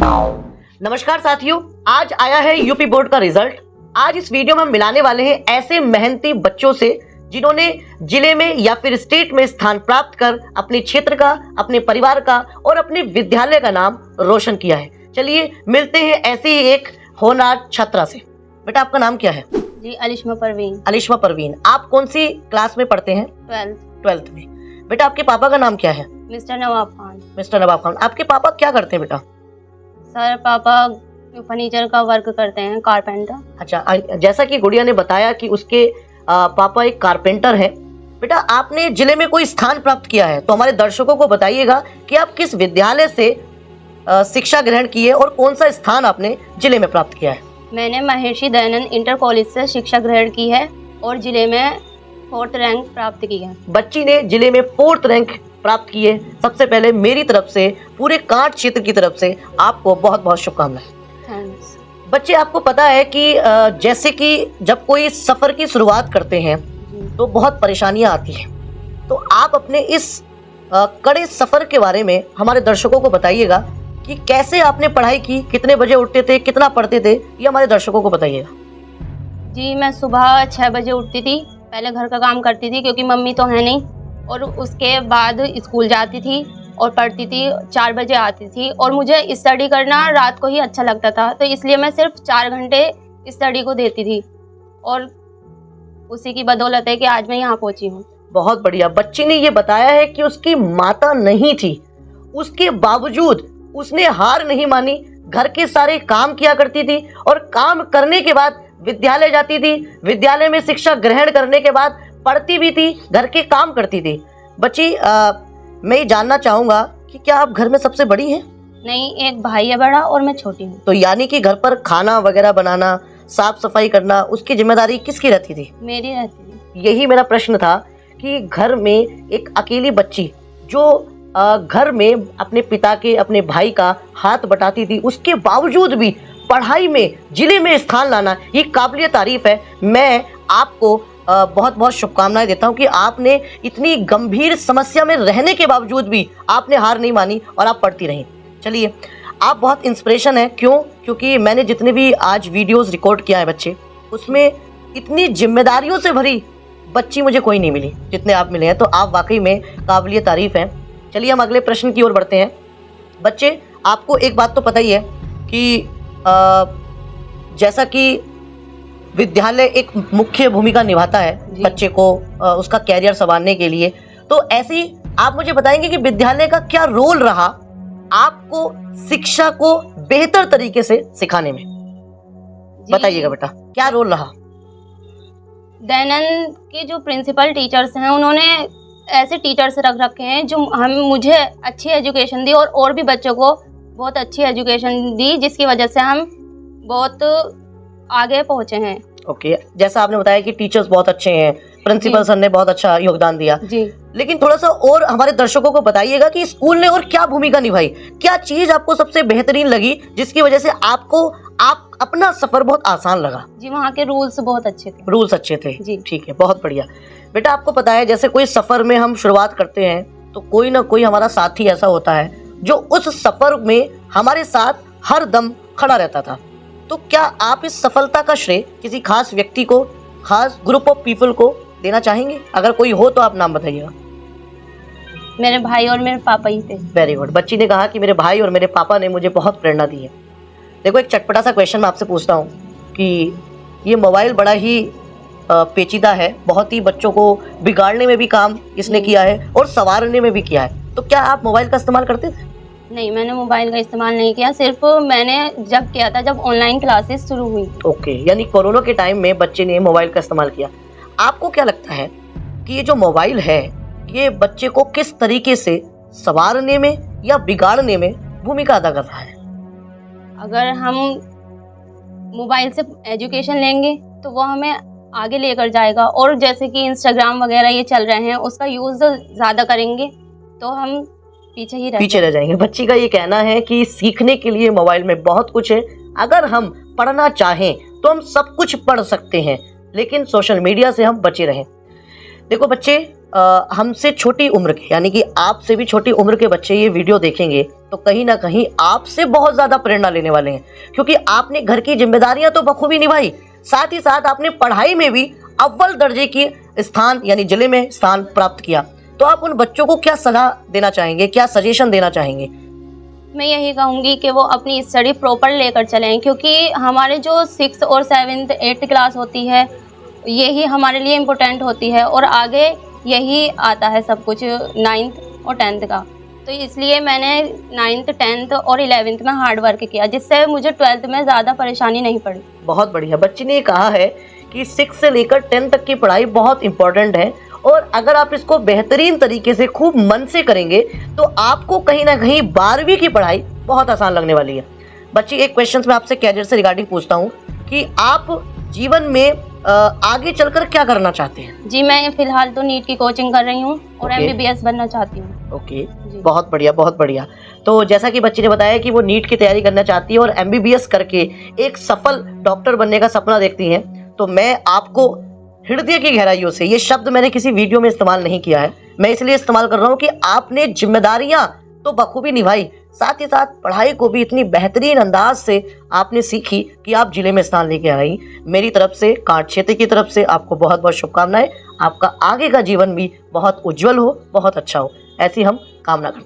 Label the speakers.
Speaker 1: नमस्कार साथियों, आज आया है यूपी बोर्ड का रिजल्ट। आज इस वीडियो में हम मिलाने वाले हैं ऐसे मेहनती बच्चों से जिन्होंने जिले में या फिर स्टेट में स्थान प्राप्त कर अपने क्षेत्र का, अपने परिवार का और अपने विद्यालय का नाम रोशन किया है। चलिए मिलते हैं ऐसे ही एक होनहार छात्रा से। बेटा आपका नाम क्या है?
Speaker 2: जी अलिश्मा परवीन।
Speaker 1: अलिश्मा परवीन, आप कौन सी क्लास में पढ़ते हैं? 12th में। बेटा आपके पापा का नाम क्या है?
Speaker 2: मिस्टर नवाब खान।
Speaker 1: मिस्टर नवाब खान। आपके पापा क्या करते हैं बेटा?
Speaker 2: सर पापा फर्नीचर का वर्क करते हैं, कारपेंटर।
Speaker 1: अच्छा, जैसा कि गुड़िया ने बताया कि उसके पापा एक कारपेंटर हैं। बेटा आपने जिले में कोई स्थान प्राप्त किया है तो हमारे दर्शकों को बताइएगा कि आप किस विद्यालय से शिक्षा ग्रहण की है और कौन सा स्थान आपने जिले में प्राप्त किया है?
Speaker 2: मैंने महर्षि दयानंद इंटर कॉलेज से शिक्षा ग्रहण की है और जिले में 4th रैंक प्राप्त की है।
Speaker 1: बच्ची ने जिले में 4th रैंक प्राप्त की है। सबसे पहले मेरी तरफ से, पूरे कांट क्षेत्र की तरफ से आपको बहुत बहुत शुभकामनाएं।
Speaker 2: थैंक्स।
Speaker 1: बच्चे आपको पता है कि जैसे कि जब कोई सफर की शुरुआत करते हैं तो बहुत परेशानियां आती हैं, तो आप अपने इस कड़े सफर के बारे में हमारे दर्शकों को बताइएगा कि कैसे आपने पढ़ाई की, कितने बजे उठते थे, कितना पढ़ते थे, ये हमारे दर्शकों को बताइएगा।
Speaker 2: जी मैं सुबह 6 बजे उठती थी, पहले घर का काम करती थी क्योंकि मम्मी तो है नहीं, और उसके बाद स्कूल जाती थी और पढ़ती थी। 4 बजे आती थी और मुझे स्टडी करना रात को ही अच्छा लगता था, तो इसलिए मैं सिर्फ 4 घंटे स्टडी को देती थी और उसी की बदौलत है कि आज मैं यहाँ पहुँची हूँ।
Speaker 1: बहुत बढ़िया। बच्ची ने ये बताया है कि उसकी माता नहीं थी, उसके बावजूद उसने हार नहीं मानी, घर के सारे काम किया करती थी और काम करने के बाद विद्यालय जाती थी, विद्यालय में शिक्षा ग्रहण करने के बाद पढ़ती भी थी, घर के काम करती थी। बच्ची मैं ये जानना चाहूंगा कि क्या आप घर में सबसे बड़ी हैं?
Speaker 2: नहीं, एक भाई है बड़ा और मैं छोटी हूँ।
Speaker 1: तो यानी कि घर पर खाना वगैरह बनाना, साफ सफाई करना, उसकी जिम्मेदारी किसकी रहती थी?
Speaker 2: मेरी रहती थी।
Speaker 1: यही मेरा प्रश्न था कि घर में एक अकेली बच्ची जो घर में अपने पिता के, अपने भाई का हाथ बटाती थी, उसके बावजूद भी पढ़ाई में जिले में स्थान लाना, ये काबिलियत तारीफ है। मैं आपको बहुत बहुत शुभकामनाएं देता हूं कि आपने इतनी गंभीर समस्या में रहने के बावजूद भी आपने हार नहीं मानी और आप पढ़ती रहीं। चलिए, आप बहुत इंस्पिरेशन है। क्यों? क्योंकि मैंने जितने भी आज वीडियोस रिकॉर्ड किया है बच्चे, उसमें इतनी जिम्मेदारियों से भरी बच्ची मुझे कोई नहीं मिली जितने आप मिले हैं, तो आप वाकई में काबिलियत तारीफ हैं। चलिए हम अगले प्रश्न की ओर बढ़ते हैं। बच्चे आपको एक बात तो पता ही है कि जैसा कि विद्यालय एक मुख्य भूमिका निभाता है बच्चे को उसका कैरियर संवारने के लिए, तो ऐसी आप मुझे बताएंगे कि विद्यालय का क्या रोल रहा आपको शिक्षा को बेहतर तरीके से सिखाने में? बताइएगा बेटा, क्या रोल रहा?
Speaker 2: दयानंद के जो प्रिंसिपल टीचर्स हैं, उन्होंने ऐसे टीचर्स रख रखे हैं जो मुझे अच्छी एजुकेशन दी और भी बच्चों को बहुत अच्छी एजुकेशन दी, जिसकी वजह से हम बहुत आगे पहुंचे हैं।
Speaker 1: ओके, जैसा आपने बताया कि टीचर्स बहुत अच्छे हैं, प्रिंसिपल सर ने बहुत अच्छा योगदान दिया जी, लेकिन थोड़ा सा और हमारे दर्शकों को बताइएगा कि स्कूल ने और क्या भूमिका निभाई, क्या चीज आपको सबसे बेहतरीन लगी जिसकी वजह से आपको अपना सफर बहुत आसान लगा?
Speaker 2: जी वहाँ के रूल्स बहुत अच्छे थे।
Speaker 1: रूल्स अच्छे थे
Speaker 2: जी,
Speaker 1: ठीक है, बहुत बढ़िया। बेटा आपको पता है जैसे कोई सफर में हम शुरुआत करते हैं तो कोई ना कोई हमारा साथी ऐसा होता है जो उस सफर में हमारे साथ हर दम खड़ा रहता था, तो क्या आप इस सफलता का श्रेय किसी खास व्यक्ति को, खास ग्रुप ऑफ पीपल को देना चाहेंगे? अगर कोई हो तो आप नाम बताइएगा।
Speaker 2: मेरे भाई और मेरे पापा ही थे।
Speaker 1: Very good. बच्ची ने कहा कि मेरे भाई और मेरे पापा ने मुझे बहुत प्रेरणा दी है। देखो, एक चटपटा सा क्वेश्चन मैं आपसे पूछता हूँ कि ये मोबाइल बड़ा ही पेचीदा है, बहुत ही बच्चों को बिगाड़ने में भी काम इसने किया है और संवारने में भी किया है, तो क्या आप मोबाइल का इस्तेमाल करते थे?
Speaker 2: नहीं, मैंने मोबाइल का इस्तेमाल नहीं किया, सिर्फ मैंने जब किया था जब ऑनलाइन क्लासेस शुरू हुई।
Speaker 1: ओके, यानी कोरोना के टाइम में बच्चे ने मोबाइल का इस्तेमाल किया। आपको क्या लगता है कि ये जो मोबाइल है ये बच्चे को किस तरीके से संवारने में या बिगाड़ने में भूमिका अदा कर रहा है? अगर
Speaker 2: हम मोबाइल से एजुकेशन लेंगे तो वो हमें आगे लेकर जाएगा, और जैसे कि इंस्टाग्राम वगैरह ये चल रहे हैं उसका यूज़ ज़्यादा करेंगे तो हम पीछे रह जाएंगे। बच्ची का ये कहना है कि सीखने के लिए मोबाइल में बहुत कुछ है, अगर हम पढ़ना चाहें तो हम सब कुछ पढ़ सकते हैं, लेकिन सोशल मीडिया से हम बचे रहें।
Speaker 1: देखो बच्चे, हमसे छोटी उम्र के यानी कि आपसे भी छोटी उम्र के बच्चे ये वीडियो देखेंगे तो कहीं ना कहीं आपसे बहुत ज़्यादा प्रेरणा लेने वाले हैं, क्योंकि आपने घर की जिम्मेदारियां तो बखूबी निभाई, साथ ही साथ आपने पढ़ाई में भी अव्वल दर्जे की स्थान यानी जिले में स्थान प्राप्त किया। तो आप उन बच्चों को क्या सलाह देना चाहेंगे, क्या सजेशन देना चाहेंगे?
Speaker 2: मैं यही कहूँगी कि वो अपनी स्टडी प्रॉपर लेकर चलें, क्योंकि हमारे जो 6 और 7th 8th क्लास होती है यही हमारे लिए इम्पोर्टेंट होती है, और आगे यही आता है सब कुछ 9th और 10th का। तो इसलिए मैंने 9th 10th और 11th में हार्ड वर्क किया, जिससे मुझे 12th में ज़्यादा परेशानी नहीं पड़ी।
Speaker 1: बहुत बढ़िया। बच्ची ने कहा है कि 6 से लेकर 10 तक की पढ़ाई बहुत इंपॉर्टेंट है, और अगर आप इसको बेहतरीन तरीके से खूब मन से करेंगे तो आपको कहीं ना कहीं 12वीं की पढ़ाई बहुत आसान लगने वाली है। बच्ची, एक क्वेश्चन मैं आपसे कैरियर से रिगार्डिंग पूछता हूँ कि आप जीवन में आगे चलकर क्या करना चाहते हैं?
Speaker 2: जी, मैं फिलहाल तो नीट की कोचिंग कर रही हूँ और
Speaker 1: ओके।
Speaker 2: MBBS बनना चाहती हूँ।
Speaker 1: ओके,
Speaker 2: जी।
Speaker 1: बहुत बढ़िया, बहुत बढ़िया। तो जैसा कि बच्ची ने बताया कि वो नीट की तैयारी करना चाहती है और MBBS करके एक सफल डॉक्टर बनने का सपना देखती हैं, तो मैं आपको हृदय की गहराइयों से, ये शब्द मैंने किसी वीडियो में इस्तेमाल नहीं किया है, मैं इसलिए इस्तेमाल कर रहा हूँ कि आपने जिम्मेदारियां तो बखूबी निभाई, साथ ही साथ पढ़ाई को भी इतनी बेहतरीन अंदाज से आपने सीखी कि आप जिले में स्थान लेके आई। मेरी तरफ से, कांट क्षेत्र की तरफ से आपको बहुत बहुत शुभकामनाएं। आपका आगे का जीवन भी बहुत उज्जवल हो, बहुत अच्छा हो, ऐसी हम कामना करते हैं।